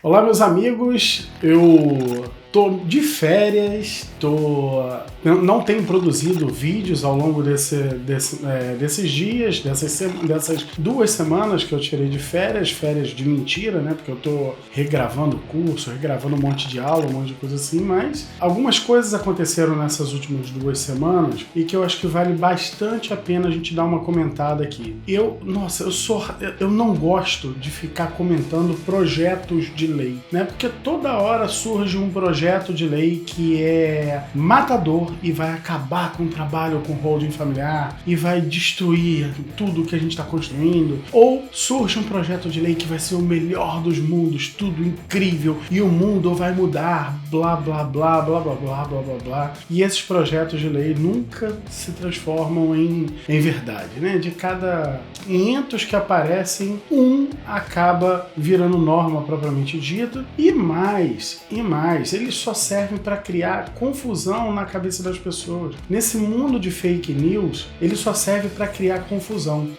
Olá, meus amigos, eu tô de férias, não tenho produzido vídeos ao longo desses dias, dessas 2 semanas que eu tirei de férias de mentira, né? Porque eu tô regravando curso, regravando um monte de aula, um monte de coisa assim, mas algumas coisas aconteceram nessas últimas 2 semanas e que eu acho que vale bastante a pena a gente dar uma comentada aqui. Eu não gosto de ficar comentando projetos de lei, né? Porque toda hora surge um projeto de lei que é matador e vai acabar com o trabalho com holding familiar e vai destruir tudo que a gente está construindo. Ou surge um projeto de lei que vai ser o melhor dos mundos, tudo incrível e o mundo vai mudar, blá blá blá blá blá blá blá blá blá. E esses projetos de lei nunca se transformam em verdade, né? De cada 500 que aparecem, um acaba virando norma propriamente dita e mais, eles só servem para criar confusão na cabeça das pessoas. Nesse mundo de fake news, ele só serve para criar confusão.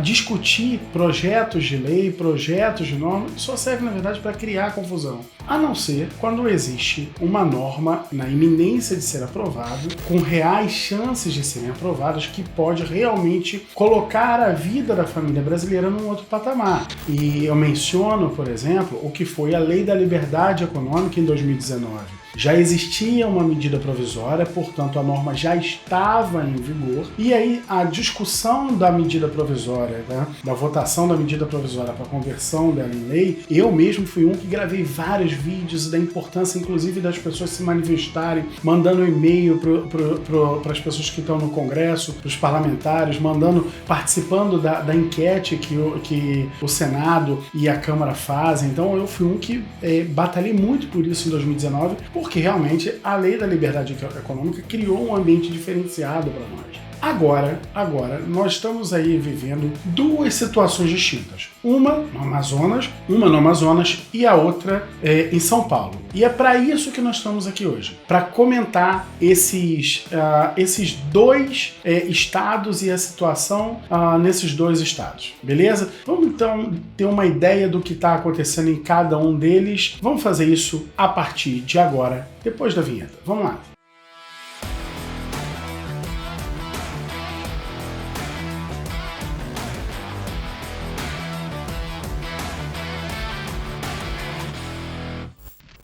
Discutir projetos de lei, projetos de norma, só serve na verdade para criar confusão. A não ser quando existe uma norma na iminência de ser aprovada, com reais chances de serem aprovadas, que pode realmente colocar a vida da família brasileira num outro patamar. E eu menciono, por exemplo, o que foi a Lei da Liberdade Econômica em 2019. Já existia uma medida provisória, portanto a norma já estava em vigor, e aí a discussão da medida provisória, né, da votação da medida provisória para a conversão dela em lei, eu mesmo fui um que gravei vários vídeos da importância, inclusive, das pessoas se manifestarem, mandando e-mail para as pessoas que estão no Congresso, para os parlamentares, participando da enquete que o Senado e a Câmara fazem. Então eu fui um que batalhei muito por isso em 2019, porque realmente a Lei da Liberdade Econômica criou um ambiente diferenciado para nós. Agora, nós estamos aí vivendo 2 situações distintas. Uma no Amazonas e a outra em São Paulo. E é para isso que nós estamos aqui hoje, para comentar esses 2 estados e a situação nesses 2 estados, beleza? Vamos então ter uma ideia do que está acontecendo em cada um deles. Vamos fazer isso a partir de agora, depois da vinheta. Vamos lá.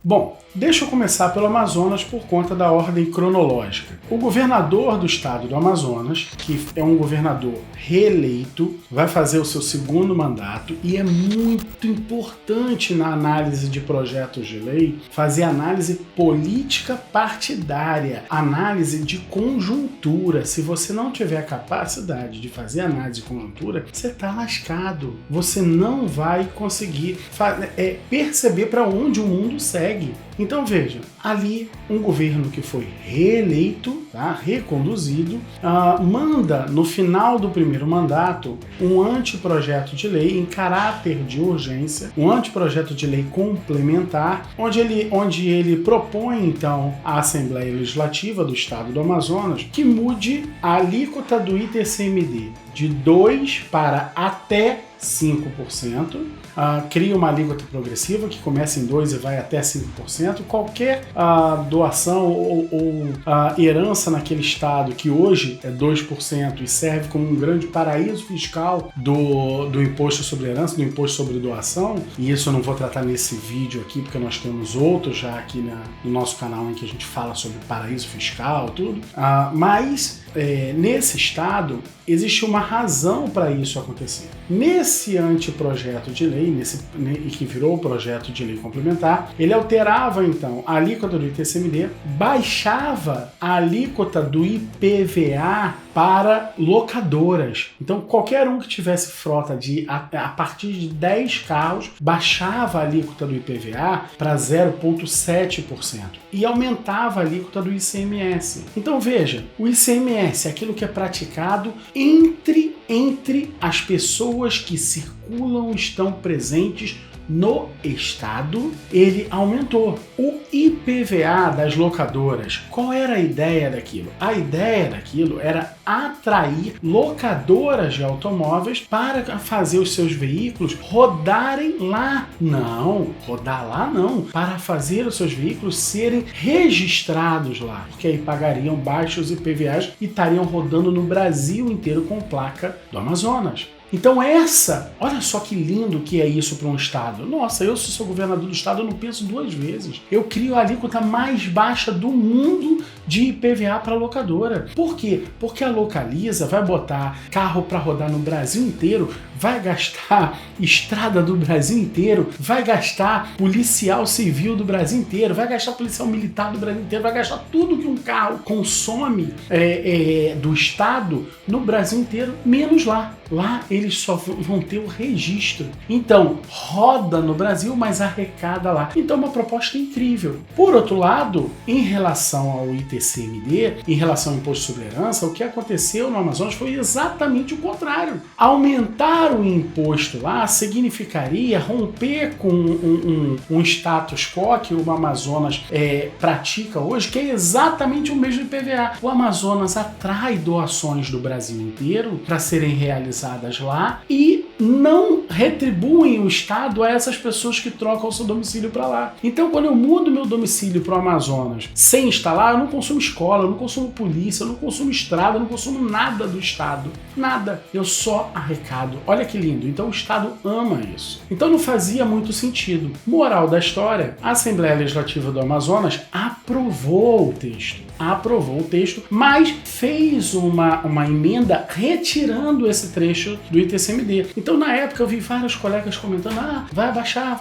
Bom, deixa eu começar pelo Amazonas por conta da ordem cronológica. O governador do estado do Amazonas, que é um governador reeleito, vai fazer o seu 2º mandato e é muito importante na análise de projetos de lei fazer análise política partidária, análise de conjuntura. Se você não tiver a capacidade de fazer análise de conjuntura, você está lascado. Você não vai conseguir perceber para onde o mundo segue. Então veja, ali um governo que foi reeleito, reconduzido, manda no final do 1º mandato um anteprojeto de lei em caráter de urgência, um anteprojeto de lei complementar, onde ele propõe então à Assembleia Legislativa do Estado do Amazonas que mude a alíquota do ITCMD de 2% para até 5%, cria uma alíquota progressiva que começa em 2% e vai até 5%. Qualquer doação ou herança naquele estado que hoje é 2% e serve como um grande paraíso fiscal do imposto sobre herança, do imposto sobre doação, e isso eu não vou tratar nesse vídeo aqui porque nós temos outros já aqui no nosso canal em que a gente fala sobre paraíso fiscal, tudo, mas nesse estado existe uma razão para isso acontecer. Nesse anteprojeto de lei, que virou o projeto de lei complementar, ele alterava então a alíquota do ITCMD, baixava a alíquota do IPVA para locadoras. Então qualquer um que tivesse frota a partir de 10 carros, baixava a alíquota do IPVA para 0,7% e aumentava a alíquota do ICMS. Então veja, o ICMS é aquilo que é praticado entre as pessoas que circulam, estão presentes no estado, ele aumentou. O IPVA das locadoras, qual era a ideia daquilo? A ideia daquilo era atrair locadoras de automóveis para fazer os seus veículos rodarem lá. Não, rodar lá não, para fazer os seus veículos serem registrados lá, porque aí pagariam baixos IPVAs e estariam rodando no Brasil inteiro com placa do Amazonas. Então olha só que lindo que é isso para um estado. Nossa, eu se sou governador do estado, eu não penso duas vezes. Eu crio a alíquota mais baixa do mundo de IPVA para locadora. Por quê? Porque a Localiza vai botar carro para rodar no Brasil inteiro, vai gastar estrada do Brasil inteiro, vai gastar policial civil do Brasil inteiro, vai gastar policial militar do Brasil inteiro, vai gastar tudo que um carro consome do estado no Brasil inteiro, menos lá. Lá eles só vão ter o registro. Então, roda no Brasil, mas arrecada lá. Então, uma proposta incrível. Por outro lado, em relação ao ITCMD, em relação ao Imposto sobre Herança, o que aconteceu no Amazonas foi exatamente o contrário. Aumentar o imposto lá significaria romper com um status quo que o Amazonas pratica hoje, que é exatamente o mesmo IPVA. O Amazonas atrai doações do Brasil inteiro para serem realizadas lá e não retribuem o Estado a essas pessoas que trocam o seu domicílio para lá. Então, quando eu mudo meu domicílio para o Amazonas sem instalar, eu não consumo escola, eu não consumo polícia, eu não consumo estrada, eu não consumo nada do Estado. Nada. Eu só arrecado. Olha que lindo. Então, o Estado ama isso. Então, não fazia muito sentido. Moral da história, a Assembleia Legislativa do Amazonas aprovou o texto, mas fez uma emenda retirando esse trecho do ITCMD. Então, na época, eu vi vários colegas comentando, vai abaixar,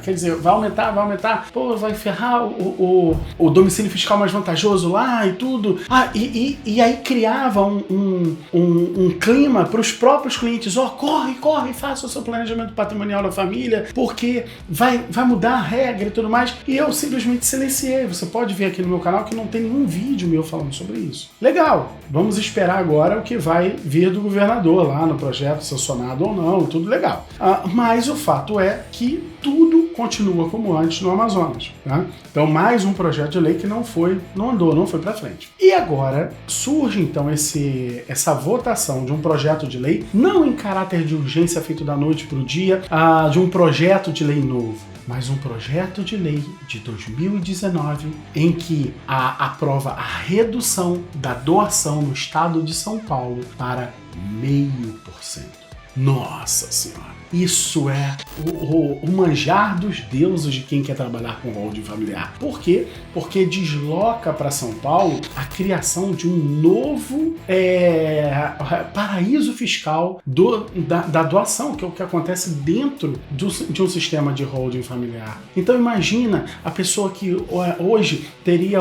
quer dizer, vai aumentar, pô, vai ferrar o domicílio fiscal mais vantajoso lá e tudo. E aí criava um clima para os próprios clientes, corre, faça o seu planejamento patrimonial da família, porque vai mudar a regra e tudo mais. E eu simplesmente silenciei. Você pode ver aqui no meu canal que não tem nenhum vídeo meu falando sobre isso. Legal, vamos esperar agora o que vai vir do governador lá no projeto, sancionado ou não, tudo legal. Mas o fato é que tudo continua como antes no Amazonas. Tá? Então, mais um projeto de lei que não foi para frente. E agora surge então essa votação de um projeto de lei, não em caráter de urgência feito da noite para o dia, de um projeto de lei novo, mas um projeto de lei de 2019 em que aprova a redução da doação no estado de São Paulo para 0,5%. Nossa Senhora! Isso é o manjar dos deuses de quem quer trabalhar com holding familiar. Por quê? Porque desloca para São Paulo a criação de um novo paraíso fiscal da doação, que é o que acontece dentro de um sistema de holding familiar. Então imagina a pessoa que hoje teria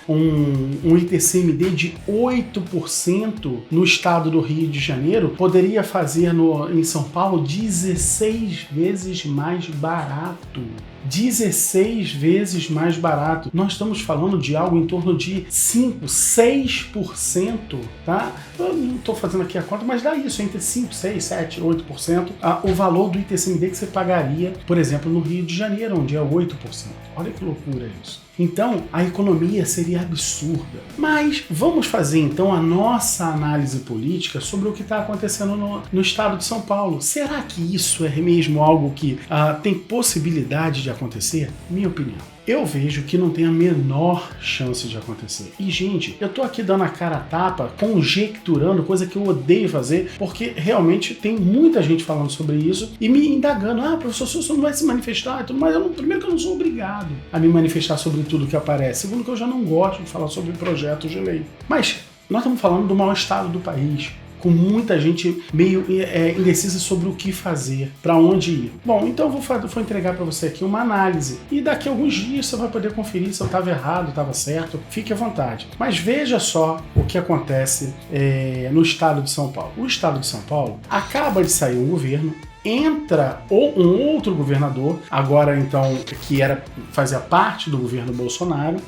um ITCMD de 8% no estado do Rio de Janeiro, poderia fazer em São Paulo 16 vezes mais barato. 16 vezes mais barato. Nós estamos falando de algo em torno de 5, 6%, tá? Eu não estou fazendo aqui a conta, mas dá isso, entre 5, 6, 7, 8%, o valor do ITCMD que você pagaria, por exemplo, no Rio de Janeiro, onde é 8%. Olha que loucura isso. Então, a economia seria absurda. Mas vamos fazer, então, a nossa análise política sobre o que está acontecendo no estado de São Paulo. Será que isso é mesmo algo que tem possibilidade de acontecer? Minha opinião. Eu vejo que não tem a menor chance de acontecer. E, gente, eu tô aqui dando a cara a tapa, conjecturando, coisa que eu odeio fazer, porque realmente tem muita gente falando sobre isso e me indagando, professor, você não vai se manifestar? Mas primeiro que eu não sou obrigado a me manifestar sobre tudo que aparece. Segundo que eu já não gosto de falar sobre projetos de lei. Mas nós estamos falando do mau estado do país, com muita gente meio indecisa sobre o que fazer, para onde ir. Bom, então eu vou entregar para você aqui uma análise e daqui a alguns dias você vai poder conferir se eu estava errado, estava certo, fique à vontade. Mas veja só o que acontece no estado de São Paulo. O estado de São Paulo acaba de sair um governo, entra um outro governador, agora então que fazia parte do governo Bolsonaro,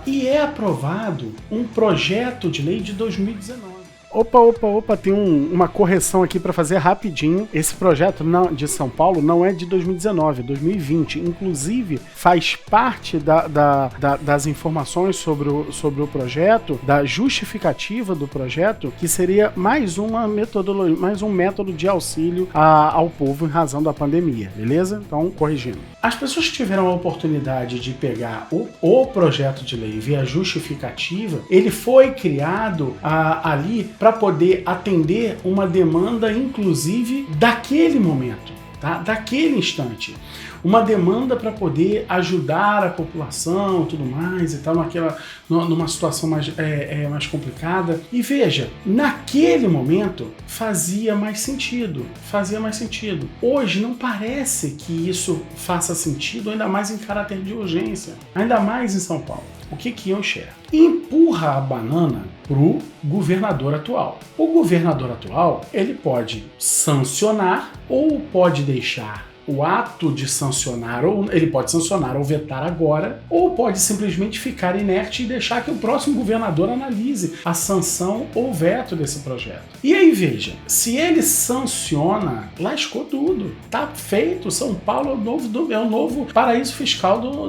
e é aprovado um projeto de lei de 2019. Opa, tem uma correção aqui para fazer rapidinho. Esse projeto de São Paulo não é de 2019, é 2020. Inclusive, faz parte das informações sobre o projeto, da justificativa do projeto, que seria mais uma metodologia, mais um método de auxílio ao povo em razão da pandemia, beleza? Então, corrigindo. As pessoas que tiveram a oportunidade de pegar o projeto de lei e ver a justificativa, ele foi criado ali para poder atender uma demanda, inclusive, daquele momento, tá? Daquele instante. Uma demanda para poder ajudar a população e tudo mais e tal, numa situação mais complicada. E veja, naquele momento fazia mais sentido. Hoje não parece que isso faça sentido, ainda mais em caráter de urgência, ainda mais em São Paulo. O que eu enxergo? Empurra a banana pro governador atual. O governador atual, ele pode sancionar ou pode deixar o ato de sancionar, ou ele pode sancionar ou vetar agora, ou pode simplesmente ficar inerte e deixar que o próximo governador analise a sanção ou veto desse projeto. E aí veja, se ele sanciona, lascou tudo. Tá feito, São Paulo é o novo paraíso fiscal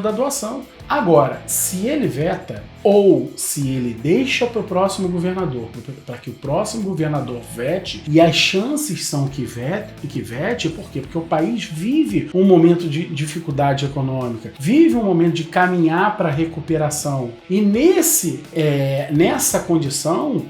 da doação. Agora, se ele veta ou se ele deixa para o próximo governador, para que o próximo governador vete, e as chances são que vete, por quê? Porque o país vive um momento de dificuldade econômica, vive um momento de caminhar para a recuperação. E nessa condição,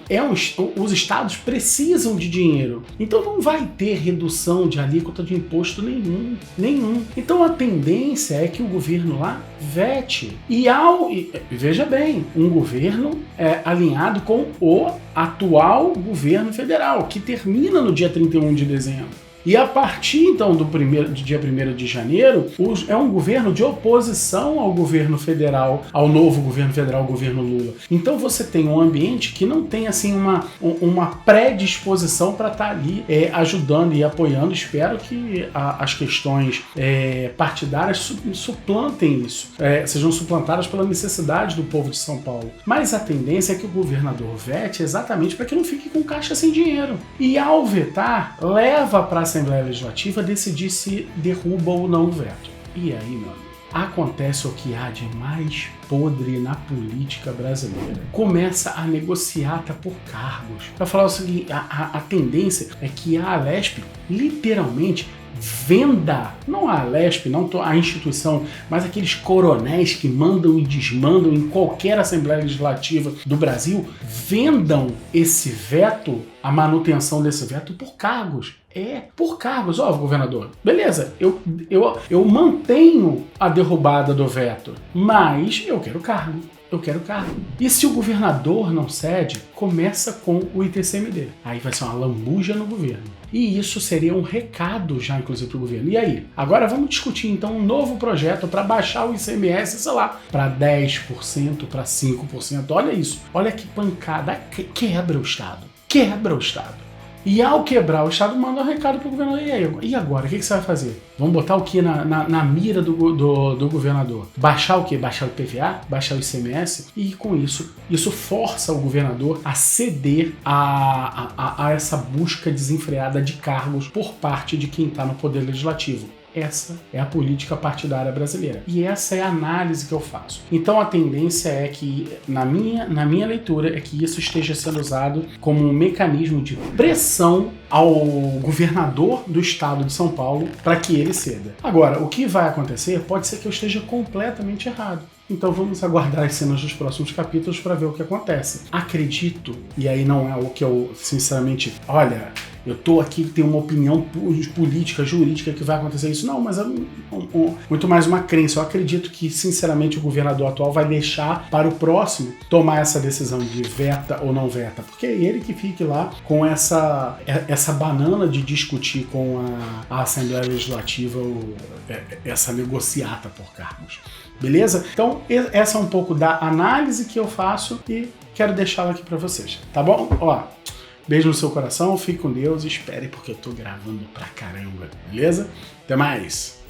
os estados precisam de dinheiro. Então não vai ter redução de alíquota de imposto nenhum. Então a tendência é que o governo lá vete. E veja bem, um governo alinhado com o atual governo federal, que termina no dia 31 de dezembro. E a partir, então, do dia 1º de janeiro, é um governo de oposição ao governo federal, ao novo governo federal, o governo Lula. Então você tem um ambiente que não tem, assim, uma predisposição para estar ali ajudando e apoiando. Espero que as questões partidárias suplantem isso, sejam suplantadas pela necessidade do povo de São Paulo. Mas a tendência é que o governador vete exatamente para que não fique com caixa sem dinheiro. E ao vetar, leva para a Assembleia Legislativa decidir se derruba ou não o veto. E aí, meu amigo, acontece o que há de mais podre na política brasileira. Começa a negociata por cargos. Para falar o seguinte, a tendência é que a Alesp literalmente venda, não a Alesp, não a instituição, mas aqueles coronéis que mandam e desmandam em qualquer Assembleia Legislativa do Brasil, vendam esse veto, a manutenção desse veto por cargos. Por cargos. Ó, governador, beleza, eu mantenho a derrubada do veto, mas eu quero cargo. E se o governador não cede, começa com o ITCMD. Aí vai ser uma lambuja no governo. E isso seria um recado já, inclusive, para o governo. E aí? Agora vamos discutir, então, um novo projeto para baixar o ICMS, sei lá, para 10%, para 5%. Olha isso. Olha que pancada. Quebra o Estado. E ao quebrar o Estado, manda um recado pro governador. E agora? O que você vai fazer? Vamos botar o que na mira do governador? Baixar o quê? Baixar o IPVA? Baixar o ICMS? E com isso força o governador a ceder a essa busca desenfreada de cargos por parte de quem está no poder legislativo. Essa é a política partidária brasileira. E essa é a análise que eu faço. Então a tendência é que, na minha leitura, é que isso esteja sendo usado como um mecanismo de pressão ao governador do estado de São Paulo para que ele ceda. Agora, o que vai acontecer pode ser que eu esteja completamente errado. Então vamos aguardar as cenas dos próximos capítulos para ver o que acontece. Acredito, e aí não é o que eu, sinceramente, olha, eu tô aqui, tenho uma opinião política, jurídica que vai acontecer isso. Não, mas é muito mais uma crença. Eu acredito que, sinceramente, o governador atual vai deixar para o próximo tomar essa decisão de veta ou não veta. Porque é ele que fique lá com essa banana de discutir com a Assembleia Legislativa essa negociata por cargos. Beleza? Então, essa é um pouco da análise que eu faço e quero deixá-la aqui para vocês, tá bom? Ó, beijo no seu coração, fique com Deus e espere porque eu tô gravando pra caramba, beleza? Até mais!